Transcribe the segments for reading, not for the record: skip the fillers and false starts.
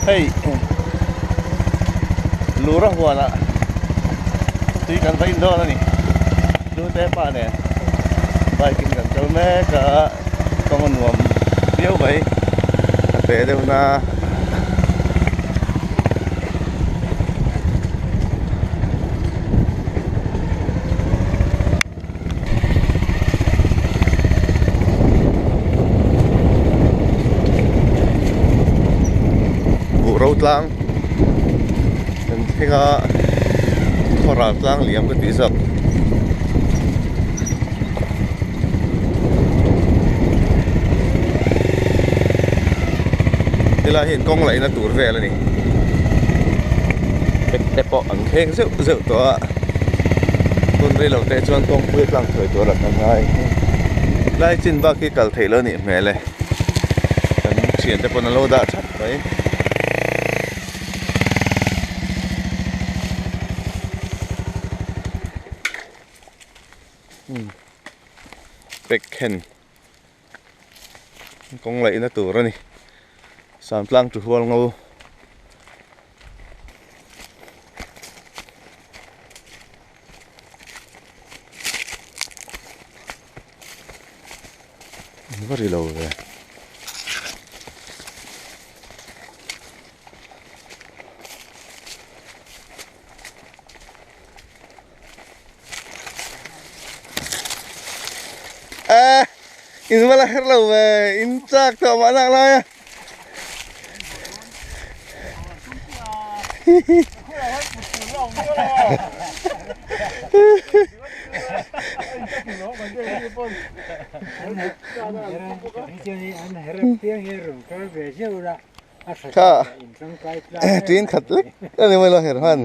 hey lura huwa na tuy kan phải do na ni lu te pa ne bai kin kan chau me ka con nuam biêu vậy te đâu na rau tlang dan kita thora tlang liam ke tisak tila hiện công lại là tụt về là nè đẹp bỏ ẩn khen rượu rượu to con đây là để cho anh công quyết làm thờiตัวละกันไงไล่จินบ้ากี่กัลเทเลนี่แม่เลยกันเฉียนแต่ปนโลดาชัดไปเป็กเห็นกงไหลนะตัวนี่สามพลังจุดหัวลงเอาก็รีโหลดเลยini malah herlau incak tak mana lah ya kak tin khát lắm cái này mới là herhan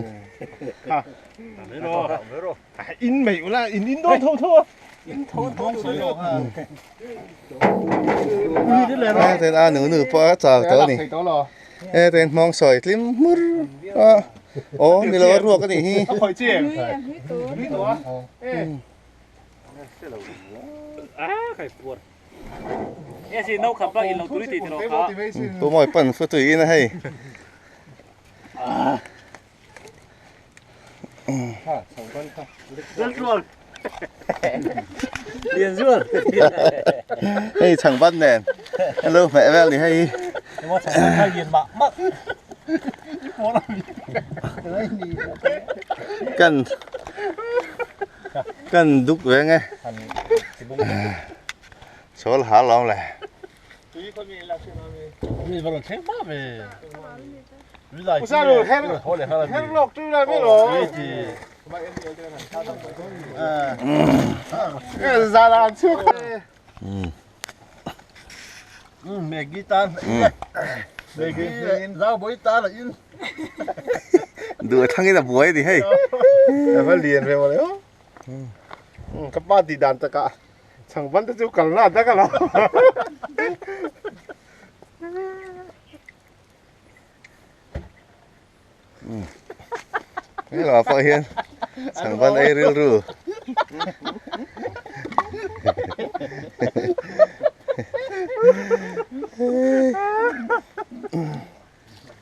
in mày là in đâu thâu thâu tên A nữ bỏ chào tới nè tên mong sỏi tím mướt ô đi lâu ruột cái gì hiไข่ปวดเนี่ยสินกขับไปอินเราตุลิติเราขาตัวมอยปั่นฟื้นตุยนะให้เรียนส่วน ให้ช่างบ้านแน่นเริ่มแม่แม่นี่ให้ว่าช่างบ้านเรียนมากกันดุกเว้งไงโชว์หาลองเลยมีบอลเช็คบ้าไป不是路黑路对了没路。这是啥啦？车。ไม่กี่ตันไม่กี่เราบ่อยตันละอินดูทั้งนี้แต่บวยดิเฮ้ยมาเรียนไปหมดแล้วกับบ้านตีดันตะกะช่างบ้านจะจุกันละตะกะละนี่เหรอพ่อเฮียนช่างบ้านไอ้เรื่องรู้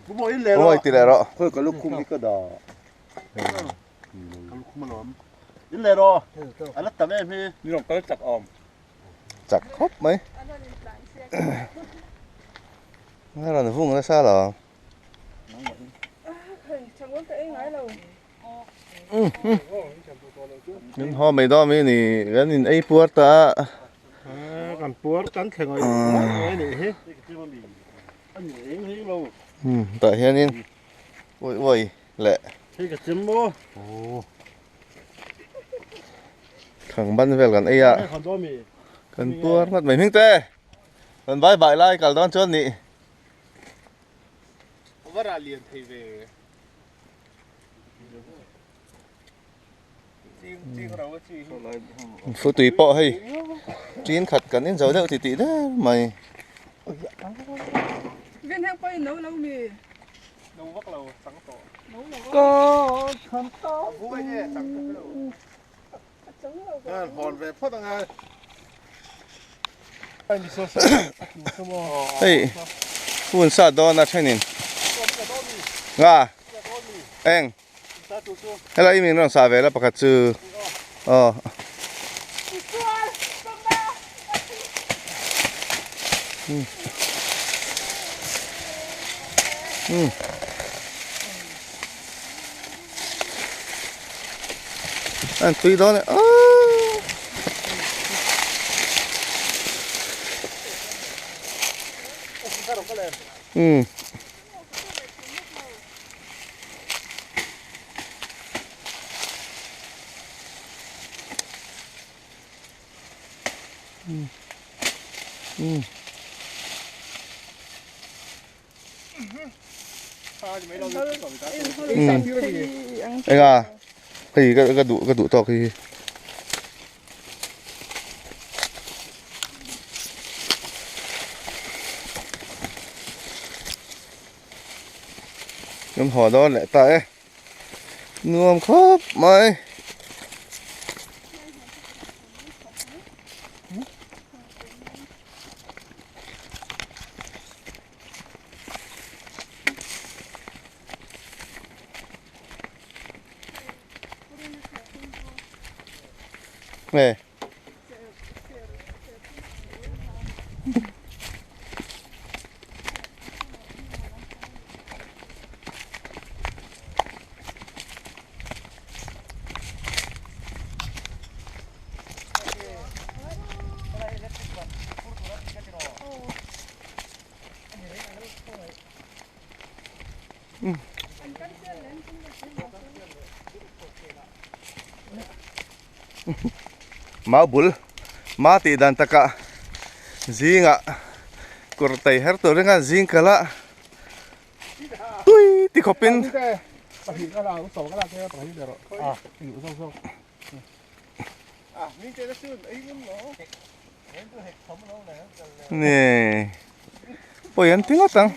กูบอกอีเล่หรอ โอ้ยตีแล้วเพื่อกับลูกคุ้มนี่ก็ดอลูกคุ้มมันหอมอีเล่หรออันนั้นแต่แม่พี่นี่ลองก็จักออมจักครบไหมถ้าเราจะฟุ้งได้ซะเหรองั้นพ่อไม่ต้องมีนี่งั้นไอ้ปวดตากันปวดกันแข็งอะไรนี่เฮ้ยอันนี้เองเฮ้ยเราแต่เฮียนี่โว้ยแหละเฮ้ยกับจิมโบ้โอ้ขังบ้านเวลกันไอ้อะกันปวดมัดไม่พิงเต้กันใบใบไล่กันตอนชนนี่ว่าเราเรียนทีวีphụ tùy bỏ hay chiến khật cần đến giờ đâu thì tí đó mày viên heo quay nấu lâu mì nấu vắt lâu sáng tổ có thằng to vũ vậy nhé sáng tổ hòn về phốt thằng ai hey buồn sao đó na chơi nín nga eng hello imin nang sa vela pakat chu oh anh tùy đó này anh à cái đủ to cái nhóm họ đó lại tại nuông khóc mày nè mau bul mati dan taka zinga kurtai her to dengan zing kala tui ti khopin nè bây giờ tiếng tăng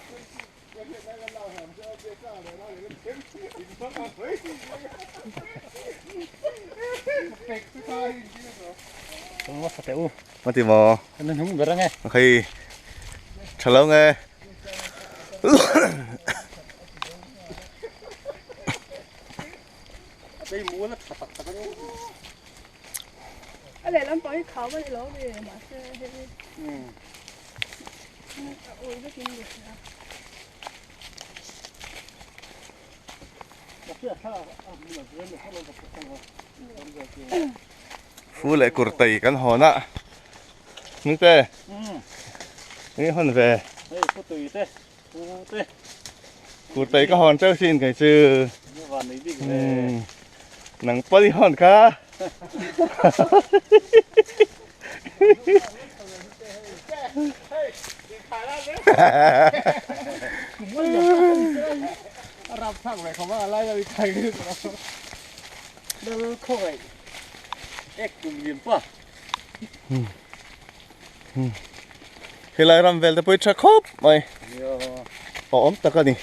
mati mo Nên không biết nghe. khi trả lâu nghe Đây muốn là thật thật nó. Ở đây lắm bói khảo với lỗ đi mà xe hết đi. Ôi nó kinh được. phu lại kurtai kan hona nước tê cái hòn về Đây có tùy thế. Thế. kurtai cái hòn treo xin cái chữ Vào này đi. nắng body hòn cả Rạp thẳng này không có ai ra đi thay cái đó. Đâu khôi. Ếch cùng nghiêm quá. khi lại làm về thì bơi chắc khóc mày ốm ta cái gì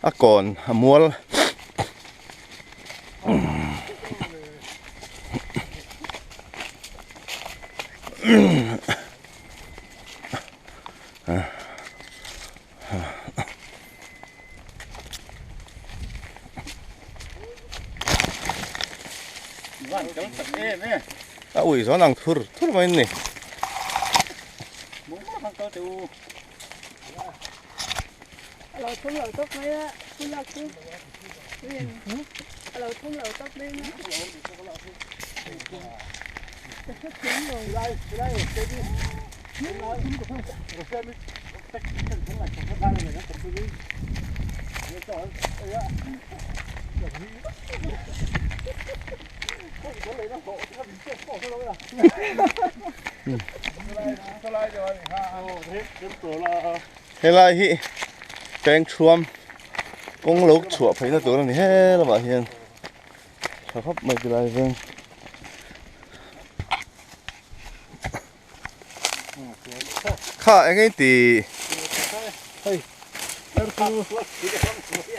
à còn mua Vạn cháu thật êm ấy. à ui gió nàng thur mày nè Muốn thằng cao tiêu. Lỗ thun lỗ tóc mấy á, thun lỗ chứ. Lỗ thun lỗ tóc đi nữa. thế lại hi bèn chuom công lộc chùa phải làตัวnày hết là bảo hiền sao khóc mày cái này vâng khá anh ấy thì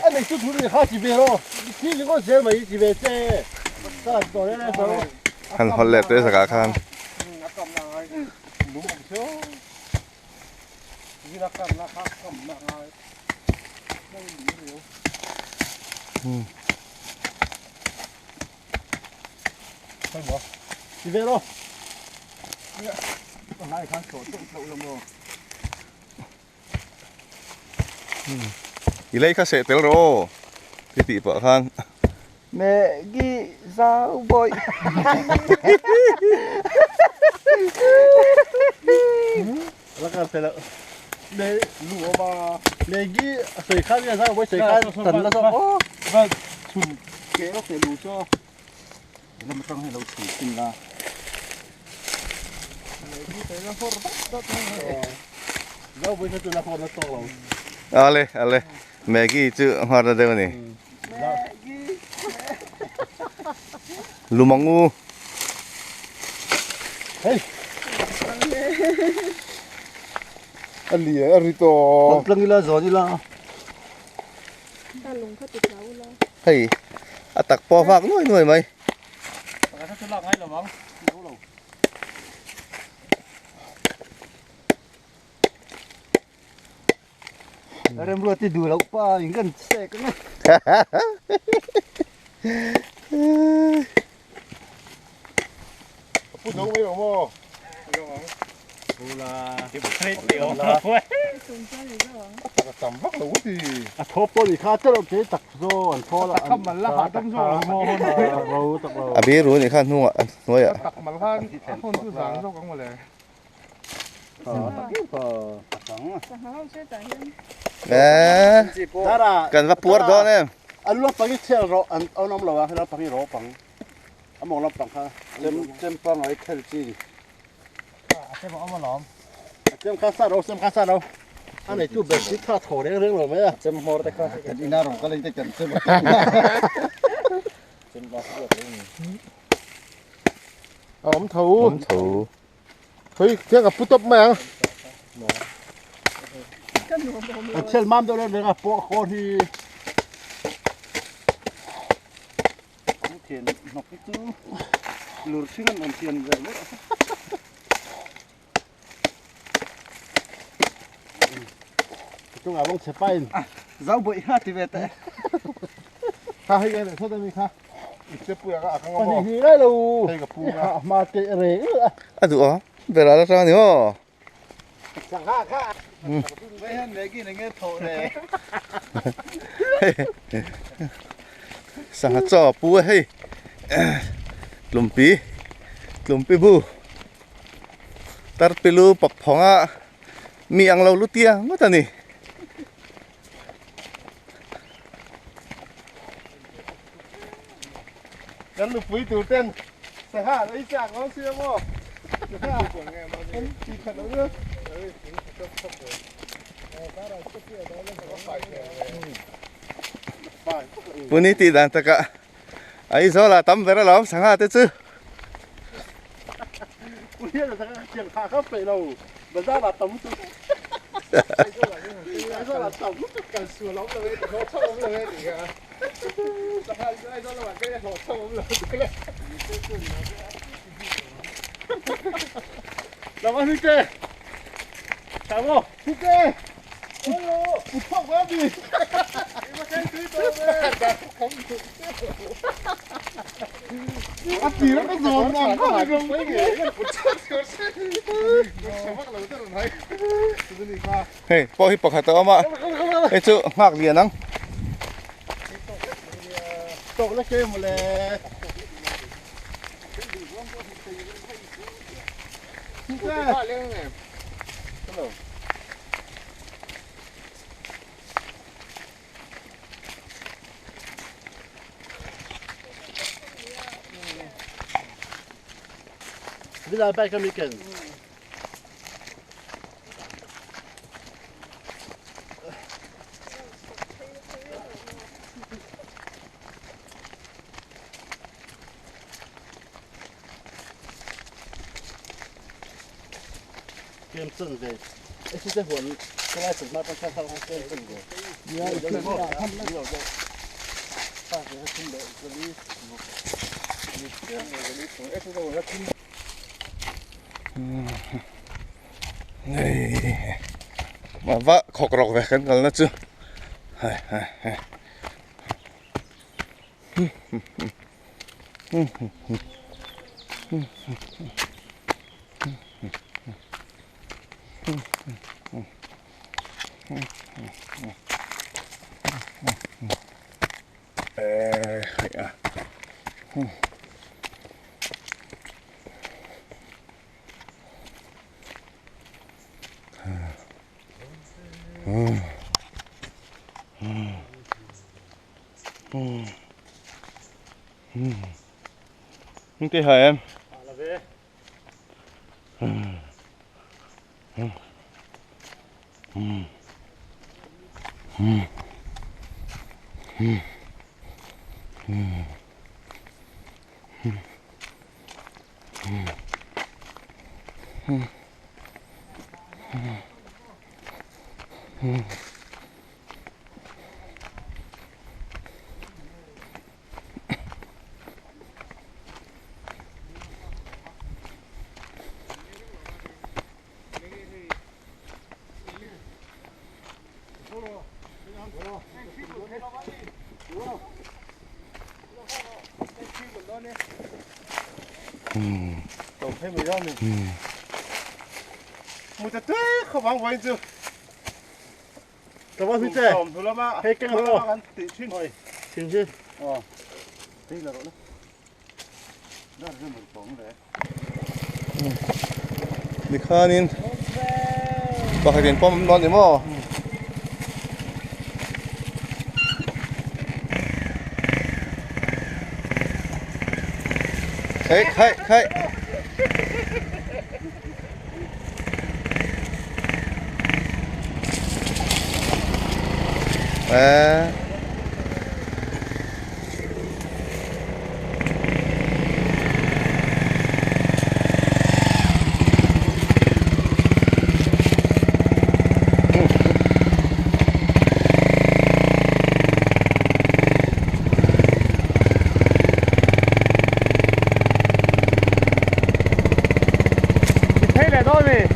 Anh này chút thứ khác chỉ về rồi. Khi những con xe mà chỉ về xe. Sao rồi đấy sao? hắn hòn lẹt tới cả khan Đúng không chứ? Vì là cầm là khác cầm là ใช่บ่สิเวโร còn lại kháng sổ tụng cậu lồng rồi Ilay ka se telro. Titi pa kan. mẹ ghi sao bộiแล้วก็เสร็จแล้วเลยรู้ว่าเลยกี้ใส่ข้าวเนี่ยใช่ไหมใส่ข้าวตันแล้วก็โอ้ก็ชุนเกล้เสร็จรู้ช่อ แล้วมันต้องให้เราถือขึ้นละ แล้วไปที่ตัวละครแล้วตัวเรา Ale. Maggie chu har na dew ni. Lumangu. อันนี้อันนี้ตัว còn plung đi la gió đi la ta lùng khát tụt lẩu là Hey. Atak po fak nuôi mày. cái thắt lưng ngay là vắng em vừa thì đủ lắm pa những gần xe cái nàyพูดน้องไม่หรอกมั้ง là cái bột tiểu cái sùng cho này đó hả แต่จำบักหนูสิ à thốt bột thì khá chất ok tặc rồi ăn thô là Tặc mình là hạt trong rồi, ngon hơn. rồi tặc rồi Abi ru ni kan nuôi nuôi à. ตักมันข้างคนที่สางเจ้าของมาเลย tặc trắng sao hả không sẽ tại hiện Eh. đó là Kan va puar do ne. anh lúc bằng cái xe rồi anh ông là hay là bằng cái rổ bằng anh mong là bằng ha xem bằng ấy theo chi xem bằng ông làm xem khá xa đâu anh này chú bẹt xích khá thổ đấy riêng rồi mấy à xem hồ đấy khá cái đi nào rồi có lên tới chân xem xem bao nhiêu đấy อ๋อมถู Thủ. เฮ้ยเที่ยงกับพุทธแมง cái nụ bò mì trên mam đâu đấy là bộ khô thì tiền học cái chú lùi xin làm tiền về nữa chúng à bông sẽ bay rau bụi ha thì về tại ข้าให้กันเลยโทษได้ไหมคะอีกเจ็บปุยก็อ่ะข้าง còn นอก gì đấy đâu ให้กับปูนะ mà cái rễ Adu ah. Bela la sa ni ho. chẳng ha ha với hơn đấy kia này nghe thổ này Sang cho pu hey. Lumpi. Lumpi bu. Tar pilu pak phonga. Mi ang lau lutia ngota ni. งั้นลูกปุ๋ยตื่นเต้นใส่ห้าไอ้จากน้องเสียมั้งใส่ห้าผมตีขันเอาเนื้อ Puni ti dan taka. Ai zo la tam vera lam sang ha te chu. กูเรียกแต่เสียงขาเข้าไปเราบันดาลต่ำสุดไอ้ก็หลับต่ำสุดกันสัวล้อมเลยเขาชอบเลยอีกอ่ะสภาพไอ้ก็ระหว่างก็จะโหดชอบเลยเรามาพี่เจถามว่าพี่เจโอ้โหกูชอบแบบนี้มาแข่งตีตัวเลยอ่ะตีแล้วก็โดนนอนก็หายไปไม่เหนื่อยกูชอบเสียวเสียชาวบ้านเราจะทำไงดูนี่ค่ะ Hey, po hi pak hata ma. Hey chu ngak lian nang. ตกแล้วเกมหมดเลยพี่เจ้พี่ได้ไปกันมีเก่งเกมซึ่งเลยไอ้ที่จะหัวก็ได้สุดมากต้องใช้พลังเกมซึ่งเลยเนี่ยเดี๋ยวเราทำแล้วเราจะตั้งใจให้ขึ้นเลยวันนี้มีเกมวันนี้ผมไอ้ที่เราจะขึ้น Hey. Ma va khok rok ve kan kal na chu. Không thể hả em? tổng thêm 10 mình một tết không bằng vậy chứ cái bao nhiêu thế thôi là mà hay cái nào ăn tự chuyên thôi xin chứ đây là rồi đó đó là một bóng đấy Đi khá nín Bà khai tiền bom non thì mò Khai thấy là thôi mày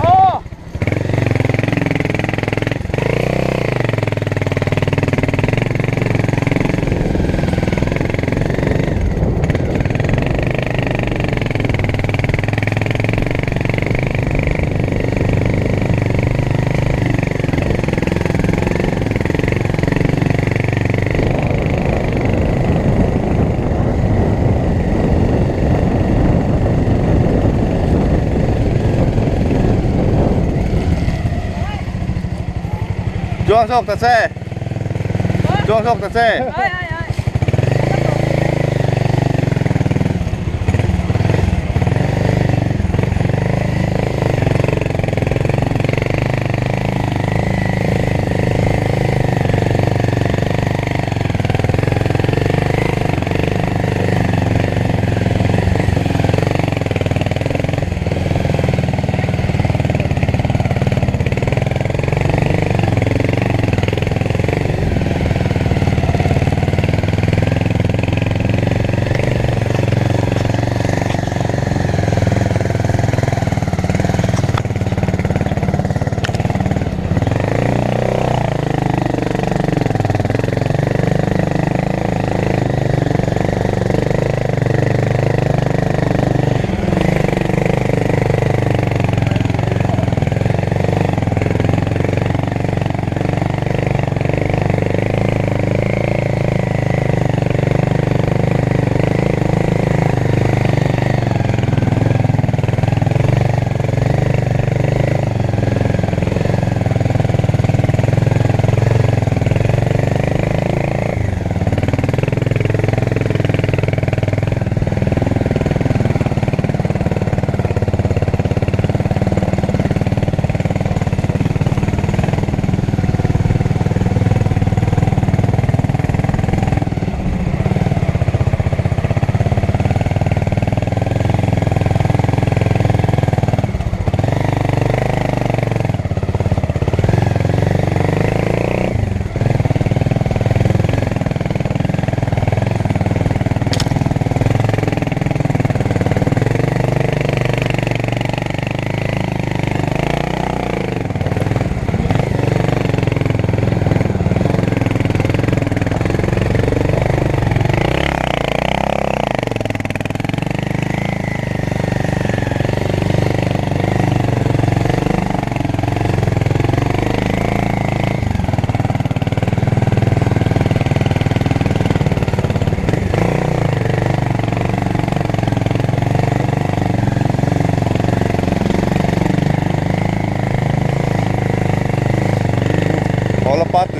ô Chuông sốc thật xe Chuông sốc thật xe Ơi ơi ơi.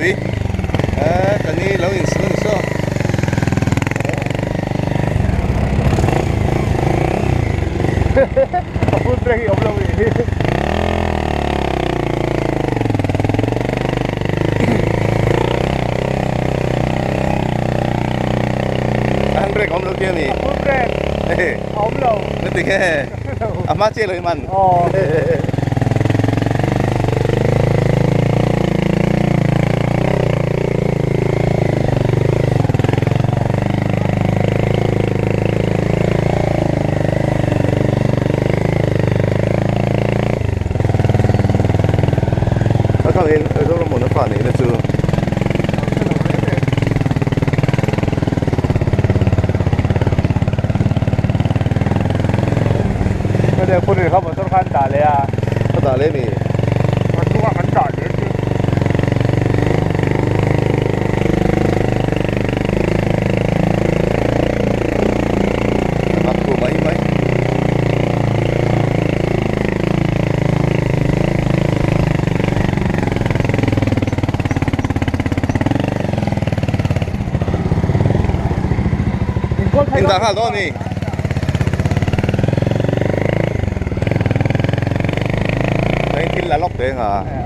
vị cái này lâu hình xưa Full break ông lâu đi. anh break ông lâu kia nè Full break ông lâu. nó tiếng nghe à má chơi lời mình Ồ. nó còn in ở trong một nó phản này là chưa Bây giờคนอื่นเขาบอกต้องการจ่ายเลยอ่ะ nó đã lên nè มันทุกวันมันจ่ายเยอะจริง mặt của mấy mấy in ta đó nè đây tin là lóc đấy hả